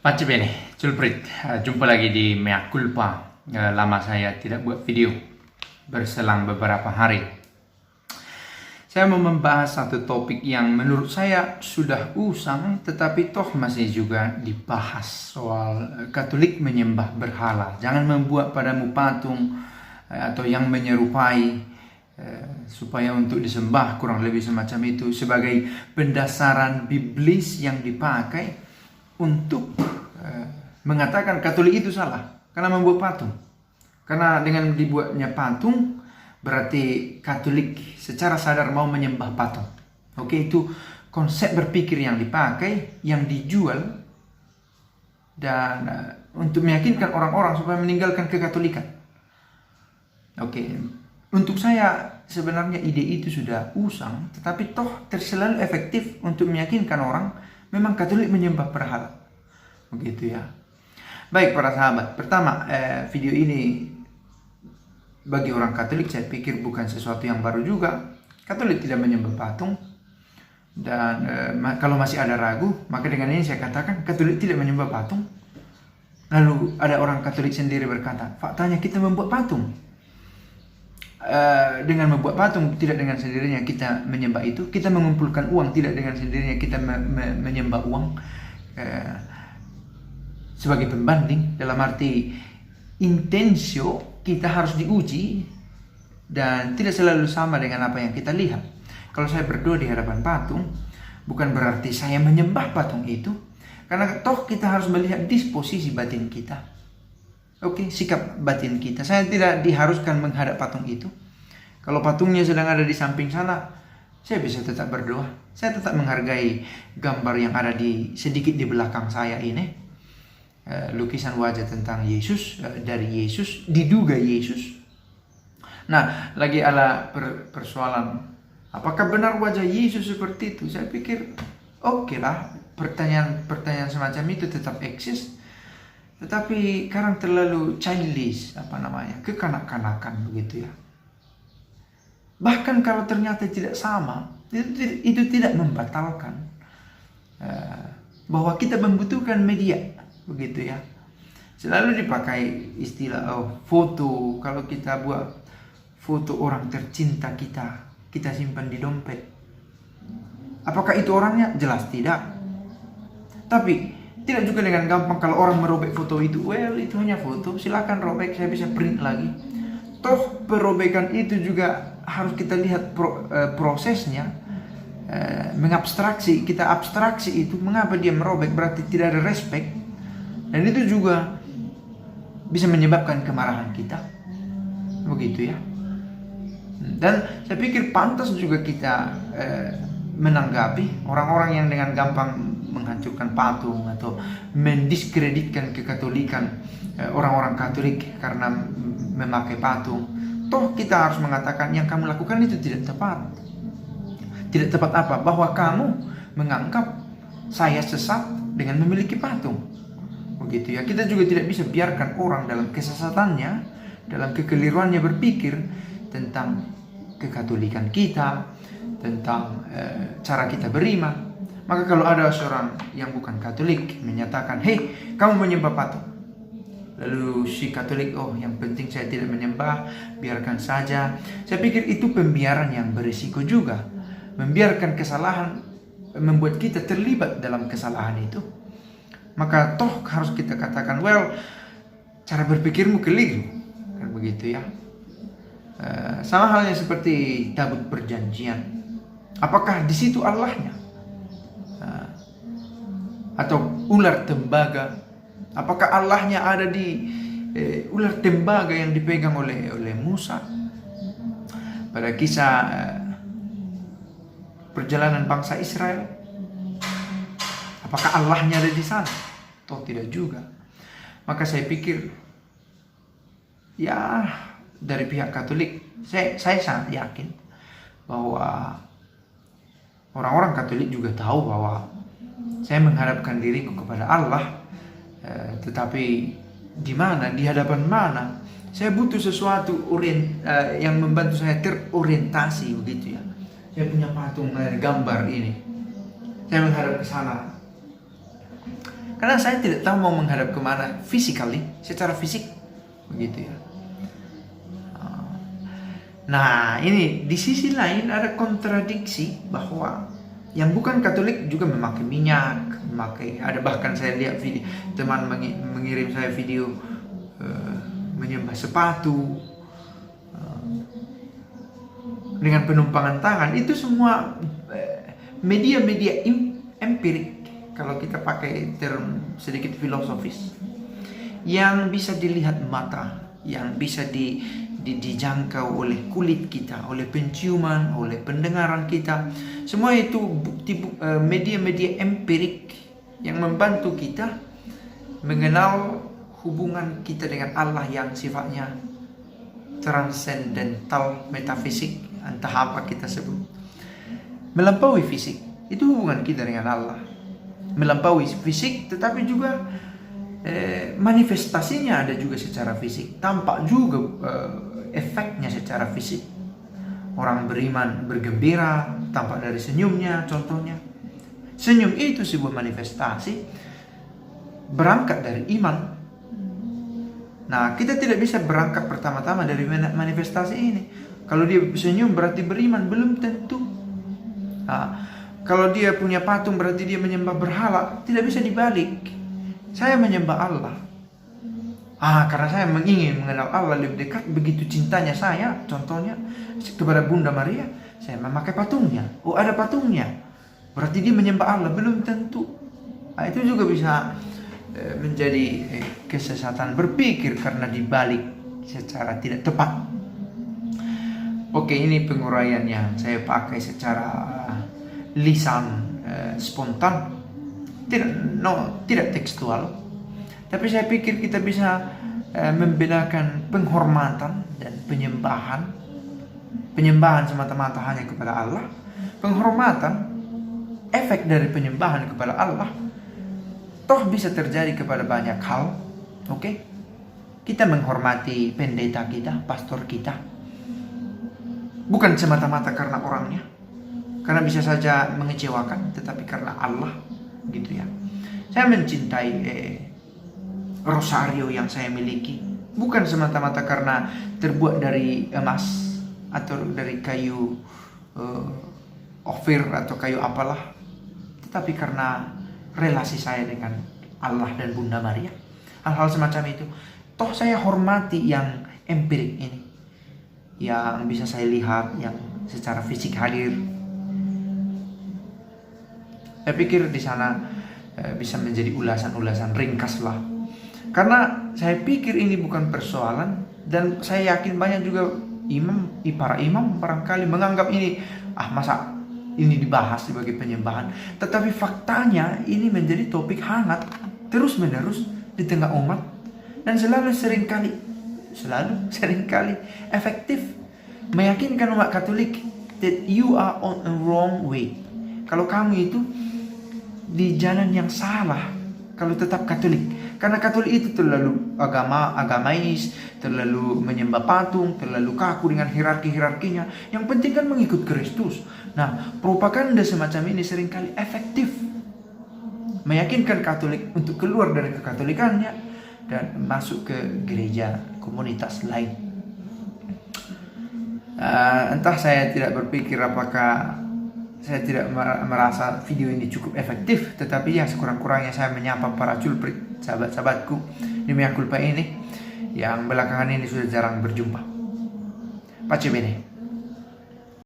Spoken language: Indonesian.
Pace bene, Culprit, jumpa lagi di Mea Culpa. Lama saya tidak buat video, berselang beberapa hari. Saya mau membahas satu topik yang menurut saya sudah usang, tetapi toh masih juga dibahas, soal Katolik menyembah berhala. Jangan membuat padamu patung atau yang menyerupai supaya untuk disembah, kurang lebih semacam itu, sebagai pendasaran biblis yang dipakai untuk mengatakan Katolik itu salah karena membuat patung. Karena dengan dibuatnya patung berarti Katolik secara sadar mau menyembah patung. Oke, itu konsep berpikir yang dipakai, yang dijual, dan untuk meyakinkan orang-orang supaya meninggalkan kekatolikan. Oke, untuk saya sebenarnya ide itu sudah usang, tetapi toh selalu efektif untuk meyakinkan orang memang Katolik menyembah berhala. Begitu ya. Baik para sahabat, pertama video ini bagi orang Katolik saya pikir bukan sesuatu yang baru juga. Katolik tidak menyembah patung. Dan kalau masih ada ragu, maka dengan ini saya katakan Katolik tidak menyembah patung. Lalu ada orang Katolik sendiri berkata, faktanya kita membuat patung. Dengan membuat patung, tidak dengan sendirinya kita menyembah itu. Kita mengumpulkan uang, tidak dengan sendirinya kita menyembah uang. Sebagai pembanding, dalam arti intensio kita harus diuji dan tidak selalu sama dengan apa yang kita lihat. Kalau saya berdoa di hadapan patung, bukan berarti saya menyembah patung itu, karena toh kita harus melihat disposisi batin kita. Oke, sikap batin kita. Saya tidak diharuskan menghadap patung itu. Kalau patungnya sedang ada di samping sana, saya bisa tetap berdoa. Saya tetap menghargai gambar yang ada sedikit di belakang saya ini. Lukisan wajah tentang Yesus, dari Yesus, diduga Yesus. Nah, lagi ada persoalan, apakah benar wajah Yesus seperti itu? Saya pikir oke lah, pertanyaan semacam itu tetap eksis, tetapi kadang terlalu childish, kekanak-kanakan begitu ya. Bahkan kalau ternyata tidak sama, itu tidak membatalkan bahwa kita membutuhkan media. Begitu ya. Selalu dipakai istilah foto. Kalau kita buat foto orang tercinta kita simpan di dompet. Apakah itu orangnya? Jelas tidak. Tapi tidak juga dengan gampang kalau orang merobek foto itu. Well, itu hanya foto, silakan robek, saya bisa print lagi. Toh perobekan itu juga harus kita lihat prosesnya. Mengabstraksi, kita abstraksi itu, mengapa dia merobek, berarti tidak ada respect. Dan itu juga bisa menyebabkan kemarahan kita. Begitu ya. Dan saya pikir pantas juga kita menanggapi orang-orang yang dengan gampang menghancurkan patung atau mendiskreditkan kekatolikan orang-orang Katolik karena memakai patung. Toh kita harus mengatakan yang kamu lakukan itu tidak tepat. Tidak tepat apa? Bahwa kamu menganggap saya sesat dengan memiliki patung. Begitu ya. Kita juga tidak bisa biarkan orang dalam kesesatannya, dalam kekeliruannya berpikir tentang kekatolikan kita, tentang cara kita beriman. Maka kalau ada seorang yang bukan Katolik menyatakan, "Hei, kamu menyembah patung." Lalu si Katolik, "Oh, yang penting saya tidak menyembah, biarkan saja." Saya pikir itu pembiaran yang berisiko juga. Membiarkan kesalahan membuat kita terlibat dalam kesalahan itu. Maka toh harus kita katakan, well, cara berpikirmu keliru, kan begitu ya. Sama halnya seperti tabut perjanjian. Apakah di situ Allahnya? Atau ular tembaga? Apakah Allahnya ada di ular tembaga yang dipegang oleh Musa? Pada kisah perjalanan bangsa Israel, apakah Allahnya ada di sana? Toh tidak juga. Maka saya pikir, ya dari pihak Katolik, saya sangat yakin bahwa orang-orang Katolik juga tahu bahwa saya menghadapkan diriku kepada Allah, tetapi di mana, di hadapan mana, saya butuh sesuatu yang membantu saya terorientasi begitu ya. Saya punya patung gambar ini, saya menghadap ke sana. Karena saya tidak tahu mau menghadap kemana physically, secara fisik, begitu ya. Nah, ini di sisi lain ada kontradiksi bahwa yang bukan Katolik juga memakai minyak, ada bahkan saya lihat video teman mengirim saya video menyembah sepatu dengan penumpangan tangan. Itu semua media-media empirik, kalau kita pakai term sedikit filosofis, yang bisa dilihat mata, yang bisa dijangkau oleh kulit kita, oleh penciuman, oleh pendengaran kita. Semua itu media-media empirik yang membantu kita mengenal hubungan kita dengan Allah yang sifatnya transcendental, metafisik, entah apa kita sebut, melampaui fisik. Itu hubungan kita dengan Allah, melampaui fisik, tetapi juga manifestasinya ada juga secara fisik, tampak juga efeknya secara fisik. Orang beriman bergembira, tampak dari senyumnya. Contohnya, senyum itu sebuah manifestasi berangkat dari iman. Nah, kita tidak bisa berangkat pertama-tama dari manifestasi ini. Kalau dia senyum berarti beriman, belum tentu. Nah, kalau dia punya patung berarti dia menyembah berhala, tidak bisa dibalik. Saya menyembah Allah karena saya ingin mengenal Allah lebih dekat. Begitu cintanya saya, contohnya kepada Bunda Maria, saya memakai patungnya. Oh, ada patungnya, berarti dia menyembah Allah, belum tentu. Itu juga bisa menjadi kesesatan berpikir karena dibalik secara tidak tepat. Oke, ini penguraian yang saya pakai secara lisan spontan, tidak tekstual. Tapi saya pikir kita bisa membedakan penghormatan dan penyembahan. Penyembahan semata-mata hanya kepada Allah. Penghormatan, efek dari penyembahan kepada Allah, toh bisa terjadi kepada banyak hal. Oke? Kita menghormati pendeta kita, pastor kita, bukan semata-mata karena orangnya, karena bisa saja mengecewakan, tetapi karena Allah, gitu ya. Saya mencintai rosario yang saya miliki, bukan semata-mata karena terbuat dari emas atau dari kayu ofir atau kayu apalah, tetapi karena relasi saya dengan Allah dan Bunda Maria. Hal-hal semacam itu. Toh saya hormati yang empirik ini, yang bisa saya lihat, yang secara fisik hadir. Saya pikir di sana bisa menjadi ulasan-ulasan ringkas lah. Karena saya pikir ini bukan persoalan, dan saya yakin banyak juga para imam barangkali menganggap ini, masa ini dibahas sebagai penyembahan. Tetapi faktanya ini menjadi topik hangat terus menerus di tengah umat, dan seringkali efektif meyakinkan umat Katolik that you are on a wrong way. Kalau kamu itu di jalan yang salah, kalau tetap Katolik. Karena Katolik itu terlalu agamais, terlalu menyembah patung, terlalu kaku dengan hierarkinya. Yang penting kan mengikut Kristus. Nah, propaganda semacam ini seringkali efektif meyakinkan Katolik untuk keluar dari kekatolikannya dan masuk ke gereja komunitas lain. Entah, saya tidak berpikir apakah saya tidak merasa video ini cukup efektif, tetapi ya sekurang-kurangnya saya menyapa para culprit, sahabat-sahabatku di Mea Culpa ini yang belakangan ini sudah jarang berjumpa. Pace bene.